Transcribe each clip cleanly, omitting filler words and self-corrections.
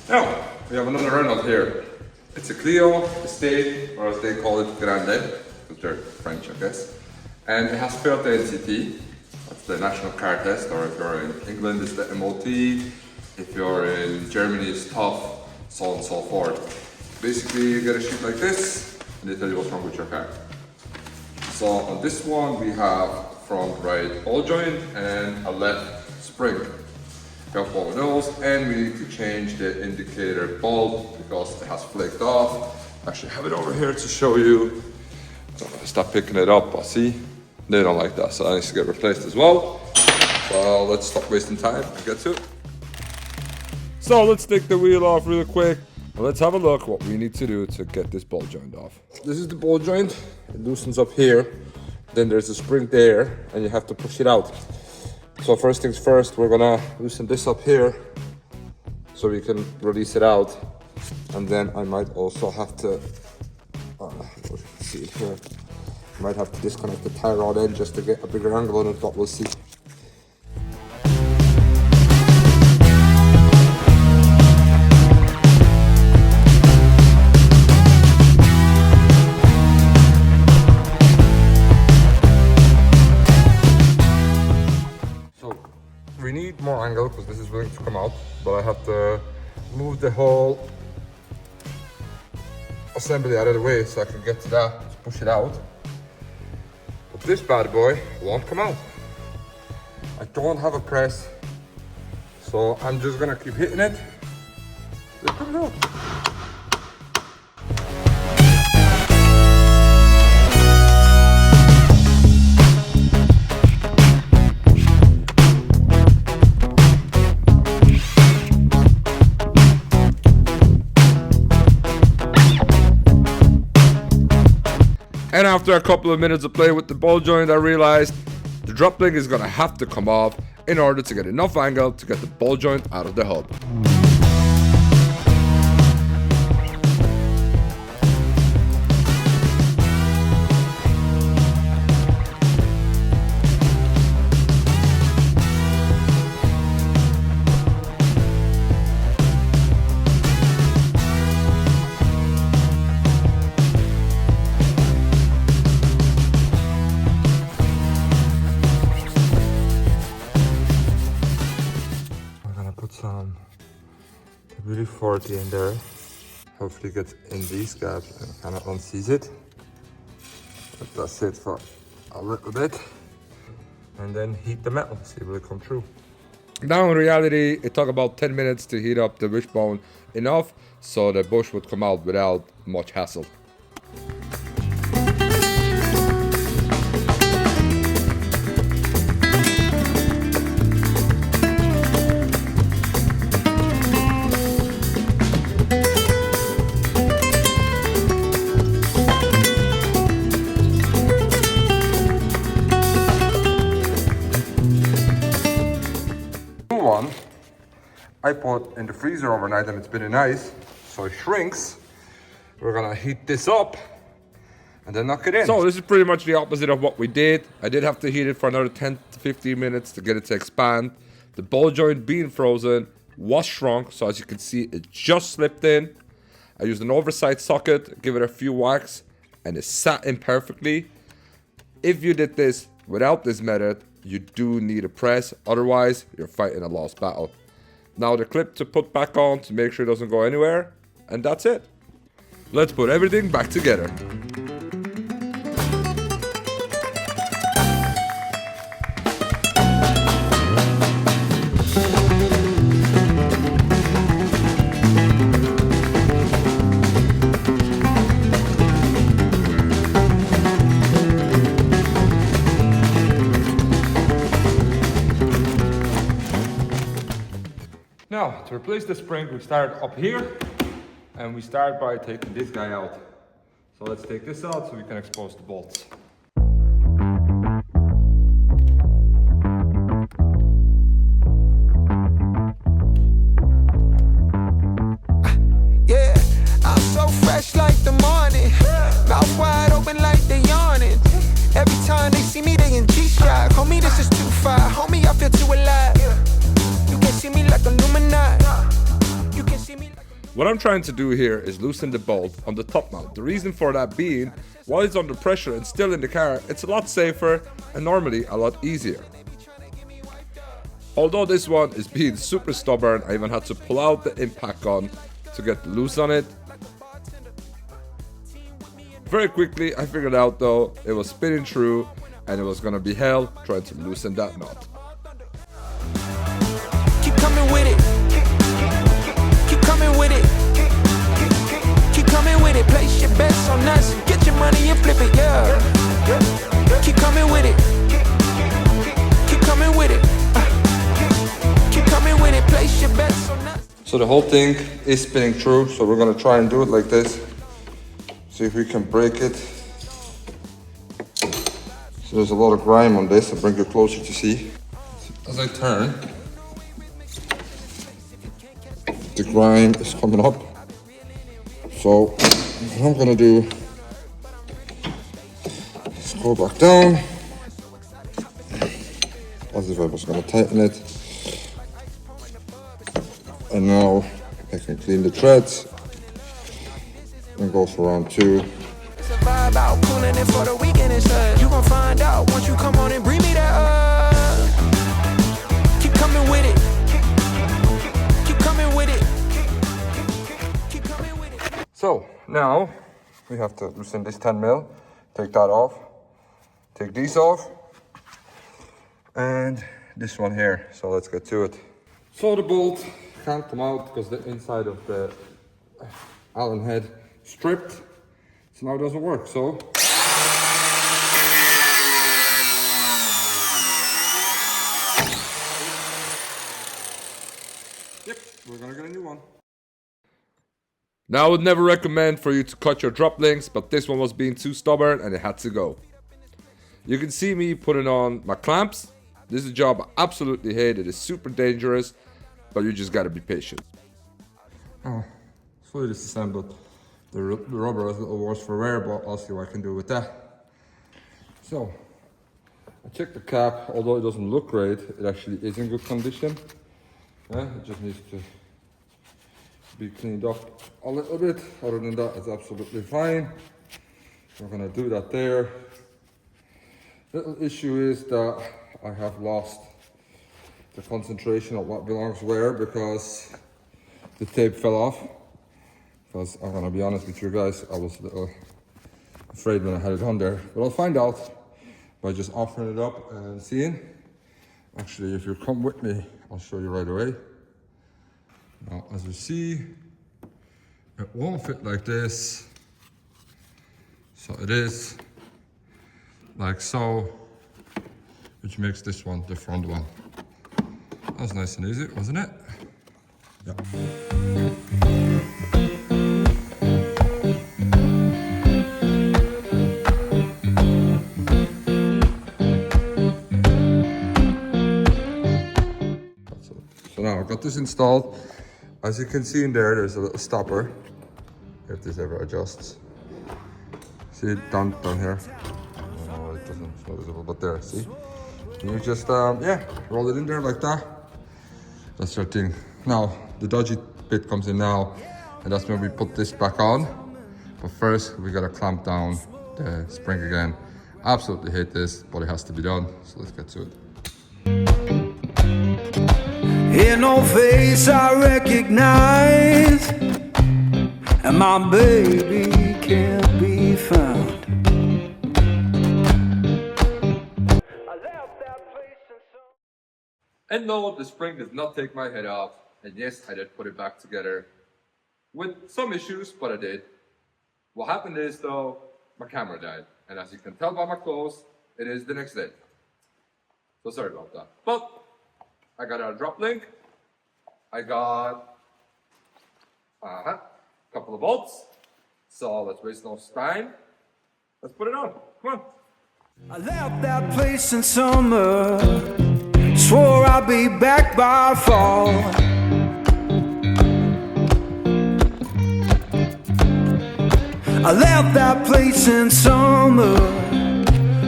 Now, we have another Renault here. It's a Clio Estate, or as they call it, Grande, because they're French, I guess. And it has failed the NCT, that's the national car test, or if you're in England, it's the MOT, if you're in Germany, it's TOF, so on and so forth. Basically, you get a sheet like this, and they tell you what's wrong with your car. So on this one, we have front right ball joint and a left spring. We have all of those, and we need to change the indicator bulb because it has flaked off. I actually have it over here to show you. So I'm gonna stop picking it up, I'll see. They don't like that, so that needs to get replaced as well. So let's stop wasting time and get to it. So let's take the wheel off real quick. And let's have a look what we need to do to get this ball joint off. This is the ball joint. It loosens up here. Then there's a spring there, and you have to push it out. So first things first, we're gonna loosen this up here so we can release it out. And then I might also have to, see here, I might have to disconnect the tie rod end just to get a bigger angle on it, but we'll see. We need more angle because this is willing to come out, but I have to move the whole assembly out of the way so I can get to that, to push it out. But this bad boy won't come out. I don't have a press, so I'm just gonna keep hitting it. It comes out. And after a couple of minutes of play with the ball joint, I realized the drop link is gonna have to come off in order to get enough angle to get the ball joint out of the hub. Some WD-40 in there, hopefully gets in these gaps and kind of unsees it. Let that sit for a little bit and then heat the metal, see will it come through. Now in reality it took about 10 minutes to heat up the wishbone enough so the bush would come out without much hassle. I put in the freezer overnight and it's been in ice, so it shrinks. We're gonna heat this up and then knock it in. So this is pretty much the opposite of what we did. I did have to heat it for another 10 to 15 minutes to get it to expand. The ball joint being frozen was shrunk, so as you can see, it just slipped in. I used an oversized socket, give it a few whacks, and it sat in perfectly. If you did this without this method, you do need a press, otherwise you're fighting a lost battle. Now the clip to put back on to make sure it doesn't go anywhere, and that's it. Let's put everything back together. Now, to replace the spring, we start up here, and we start by taking this guy out. So let's take this out so we can expose the bolts. Yeah, I'm so fresh like the morning, mouth wide open like they yawning. Every time they see me, they in G-Shock. Homie, this is too far. Homie, I feel too alive. You can see me like Illuminati. You can see me like What I'm trying to do here is loosen the bolt on the top mount. The reason for that being, while it's under pressure and still in the car, it's a lot safer and normally a lot easier. Although this one is being super stubborn, I even had to pull out the impact gun to get loose on it. Very quickly I figured out though, it was spinning through and it was gonna be hell trying to loosen that nut. Keep coming with it. Keep coming with it. Keep coming with it. Place your bets on us. Get your money and flip it, yeah. Keep coming with it. Keep coming with it. Keep coming with it. Place your bets on us. So the whole thing is spinning through, so we're gonna try and do it like this. See if we can break it. So there's a lot of grime on this. I'll bring it closer to see. As I turn, the grime is coming up. So what I'm gonna do is go back down, as if I was gonna tighten it. And now I can clean the threads and go for round 2. It's a vibe out, cooling it for the weekend instead. You gon' find out once you come on and bring me that Keep coming with it. Keep coming with it. Keep coming with it. So now we have to loosen this 10mm, take that off, take these off, and this one here. So let's get to it. So the bolt can't come out because the inside of the Allen head stripped, so now it doesn't work. So yep, we're gonna get a new one. Now I would never recommend for you to cut your drop links, but this one was being too stubborn and it had to go. You can see me putting on my clamps. This is a job I absolutely hate. It is super dangerous, but you just gotta be patient. Oh, fully disassembled. The rubber is a little worse for wear, but I'll see what I can do with that. So, I checked the cap. Although it doesn't look great, it actually is in good condition. Yeah, it just needs to be cleaned up a little bit. Other than that, it's absolutely fine. We're gonna do that there. Little issue is that I have lost the concentration of what belongs where because the tape fell off. Because I'm gonna be honest with you guys, I was a little afraid when I had it on there. But I'll find out by just offering it up and seeing. Actually, if you come with me, I'll show you right away. Now, as you see, it won't fit like this. So it is like so, which makes this one the front one. That was nice and easy, wasn't it? Yeah. So now I've got this installed. As you can see in there, there's a little stopper. If this ever adjusts. See it down here? Oh, it doesn't, it's not visible, but there, see? And you just, yeah, roll it in there like that. That's your thing. Now, the dodgy bit comes in now, and that's when we put this back on. But first, we gotta clamp down the spring again. Absolutely hate this, but it has to be done. So let's get to it. In no face I recognize, and my baby can't be found. And no, the spring does not take my head off. And yes, I did put it back together with some issues, but I did. What happened is though, my camera died. And as you can tell by my clothes, it is the next day. So sorry about that. But I got a drop link. I got a couple of bolts. So let's waste no time. Let's put it on. Come on. I left that place in summer, swore I'd be back by fall. I left that place in summer,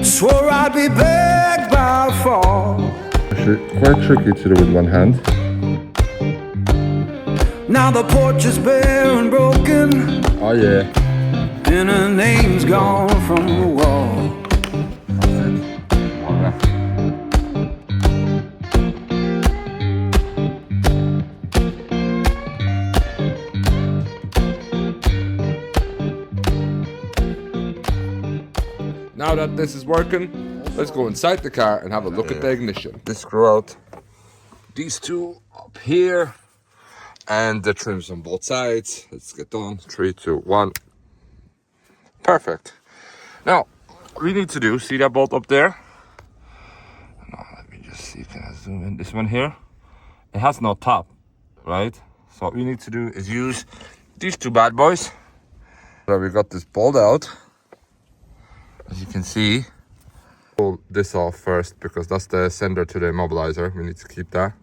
swore I'd be back by fall. Actually, quite tricky to do with one hand. Now the porch is bare and broken, Oh yeah. and her name's gone from the wall. Now that this is working, let's go inside the car and have a look at the ignition. This screw out, these two up here, and the trims on both sides. Let's get done. 3, 2, 1. Perfect. Now, what we need to do, see that bolt up there? Now, let me just see, can I zoom in? This one here, it has no top, right? So what we need to do is use these two bad boys. So we got this bolt out. As you can see, pull this off first because that's the sender to the immobilizer. We need to keep that.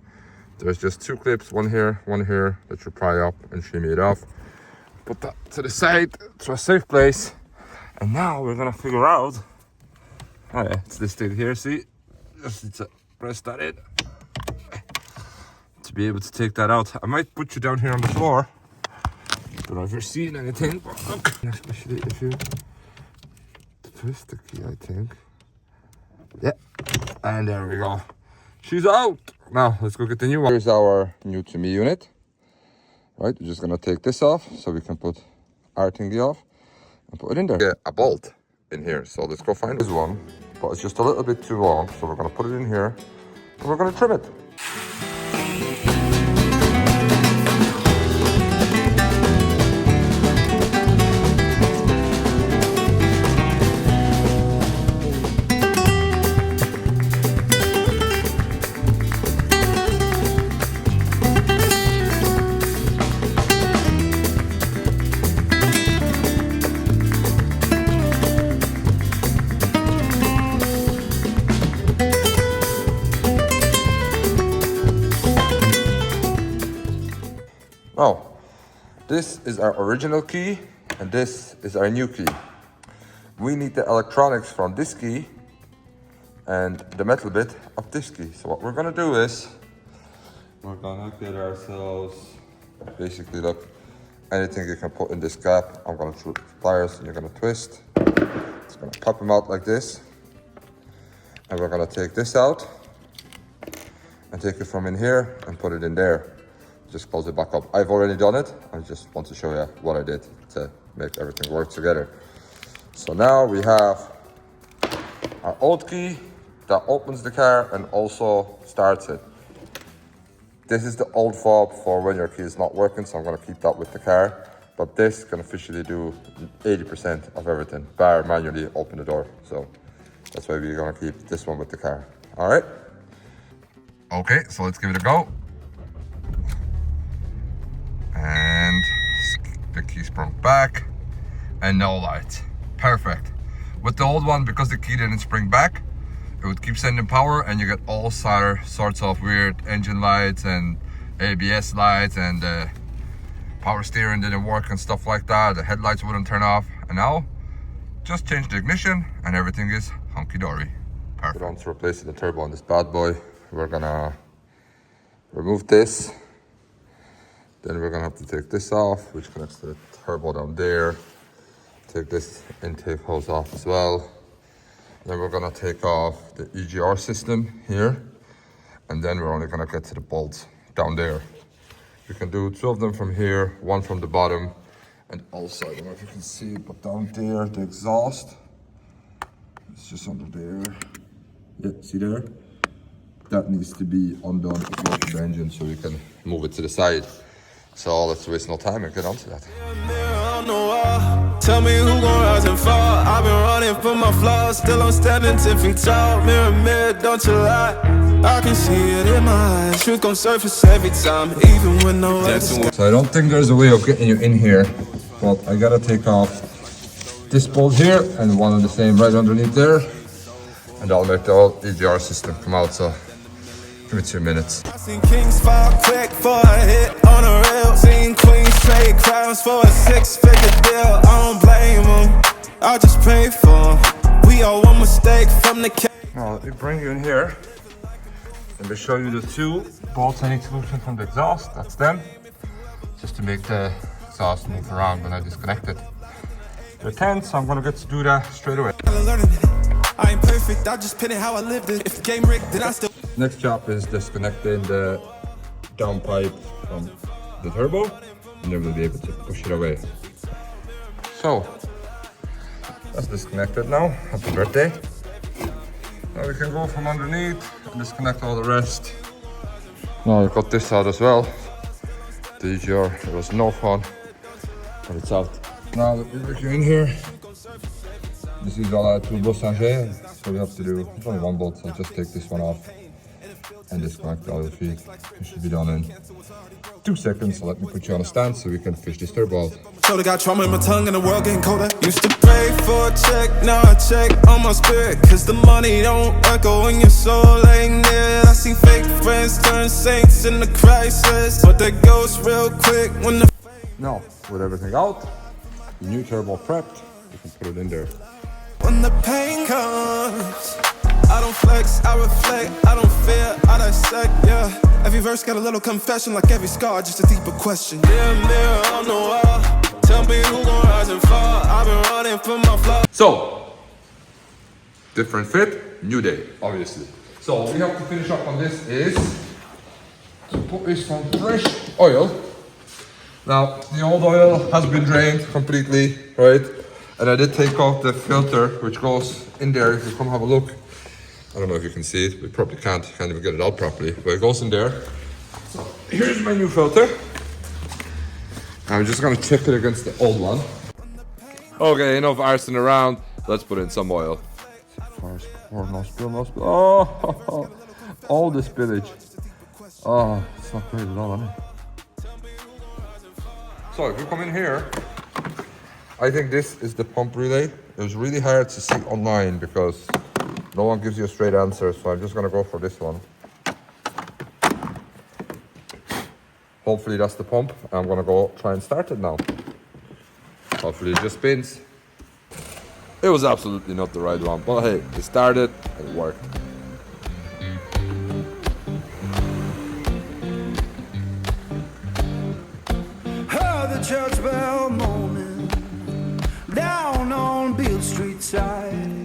There's just 2 clips, one here that you pry up and shimmy it off. Put that to the side to a safe place. And now we're gonna figure out, oh yeah, it's this thing here, see? Just need to press that in to be able to take that out. I might put you down here on the floor. Don't know if you're seeing anything, but look. Especially if you twist the key, I think. Yeah, and there we go. She's out. Now let's go get the new one. Here's our new to me unit. Right, we're just gonna take this off so we can put our thingy off and put it in there. Get a bolt in here, so let's go find this one. But it's just a little bit too long, so we're gonna put it in here and we're gonna trim it. Now, this is our original key and this is our new key. We need the electronics from this key and the metal bit of this key. So what we're gonna do is, we're gonna get ourselves, basically look, anything you can put in this gap. I'm gonna shoot pliers and you're gonna twist. It's gonna pop them out like this. And we're gonna take this out and take it from in here and put it in there. Just close it back up. I've already done it. I just want to show you what I did to make everything work together. So now we have our old key that opens the car and also starts it. This is the old fob for when your key is not working, so I'm gonna keep that with the car. But this can officially do 80% of everything, bar manually open the door. So that's why we're gonna keep this one with the car. All right? Okay, so let's give it a go. And the key sprung back and no light. Perfect. With the old one, because the key didn't spring back, it would keep sending power and you get all sorts of weird engine lights and ABS lights, and power steering didn't work and stuff like that. The headlights wouldn't turn off. And now, just change the ignition and everything is hunky-dory. Perfect. We're on to replace the turbo on this bad boy. We're gonna remove this. Then we're gonna have to take this off, which connects to the turbo down there. Take this intake hose off as well. Then we're gonna take off the EGR system here. And then we're only gonna get to the bolts down there. We can do 2 of them from here, 1 from the bottom. And also, I don't know if you can see, but down there, the exhaust, it's just under there. Yeah, see there? That needs to be undone as well from the engine so we can move it to the side. So let's waste no time and get onto that. Tell me who gon' rise and fall. I've been running from my flaws, still I'm standing 10 feet tall. Mirror, mirror, don't you lie. I can see it in my eyes. Truth gon' surface every time, even when no answer. So I don't think there's a way of getting you in here, but I gotta take off this bolt here and one of the same right underneath there, and I'll make the whole EGR system come out. So give me 2 minutes. I seen kings fall quick for a hit on a rail. Seen queens trade crowns for a 6-figure deal. I don't blame them, I just pray for them. We all one mistake from the Now let me bring you in here. Let me show you the 2 bolts I need to loosen from the exhaust. That's them. just to make the exhaust move around when I disconnect it. They're 10, so I'm gonna get to do that straight away. I ain't perfect, I just pin it how I lived it. If the game rigged, then I still. Next job is disconnecting the downpipe from the turbo, and then we'll be able to push it away. So, that's disconnected now. Happy birthday. Now we can go from underneath and disconnect all the rest. Now I got this out as well. The EGR, it was no fun, but it's out. Now that we're in here, this is all our turbo changer. So we have to do, it's only one bolt, so I'll just take this one off and disconnect all the feet. It should be done in 2 seconds, so let me put you on a stand so we can fish this turbo out. Told I got trauma in my tongue and the world getting colder. Used to pray for a check, now I check on my spirit. Cause the money don't echo when your soul ain't there. I see fake friends turn saints in the crisis, but that goes real quick when the. Now, with everything out, new turbo prepped, you can put it in there. When the pain comes, I don't flex, I reflect, I don't fear, I dissect, yeah. Every verse got a little confession, like every scar, just a deeper question. Mirror on the wall, tell me who gon' rise and fall. I've been running from my flaws. So, different fit, new day, obviously. So, what we have to finish up on this is to put in some fresh oil. Now, the old oil has been drained completely, right? And I did take off the filter, which goes in there. If you come have a look, I don't know if you can see it, we probably can't even get it out properly, but it goes in there. So here's my new filter. I'm just gonna check it against the old one. Okay, enough arsing around. Let's put in some oil. No spill, no spill. Oh, all the spillage. Oh, it's not great at all, is it? So if you come in here, I think this is the pump relay. It was really hard to see online because no one gives you a straight answer, so I'm just gonna go for this one. Hopefully that's the pump. I'm gonna go try and start it now. Hopefully it just spins. It was absolutely not the right one, but hey, it started and it worked. Heard the church bell moaning down on Beale Street side.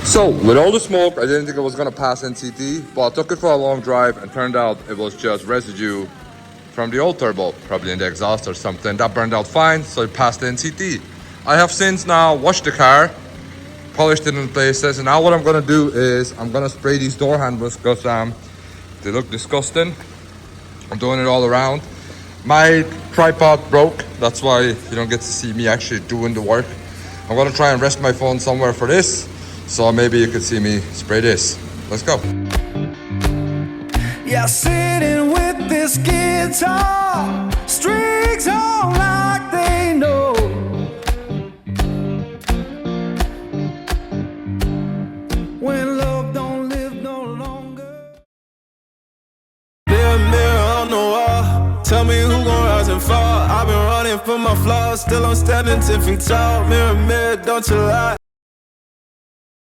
So, with all the smoke, I didn't think it was gonna pass NCT, but I took it for a long drive and turned out it was just residue from the old turbo, probably in the exhaust or something. That burned out fine, so it passed the NCT. I have since now washed the car, polished it in places, and now what I'm gonna do is I'm gonna spray these door handles because they look disgusting. I'm doing it all around. My tripod broke, that's why you don't get to see me actually doing the work. I'm gonna try and rest my phone somewhere for this, so maybe you could see me spray this. Let's go. Yeah, sitting with this guitar, strings on like they know. When love don't live no longer. Mirror on the wall, tell me who gon' rise and fall. I've been running from my flaws, still I'm standing 10 feet tall. Mirror, mirror, don't you lie.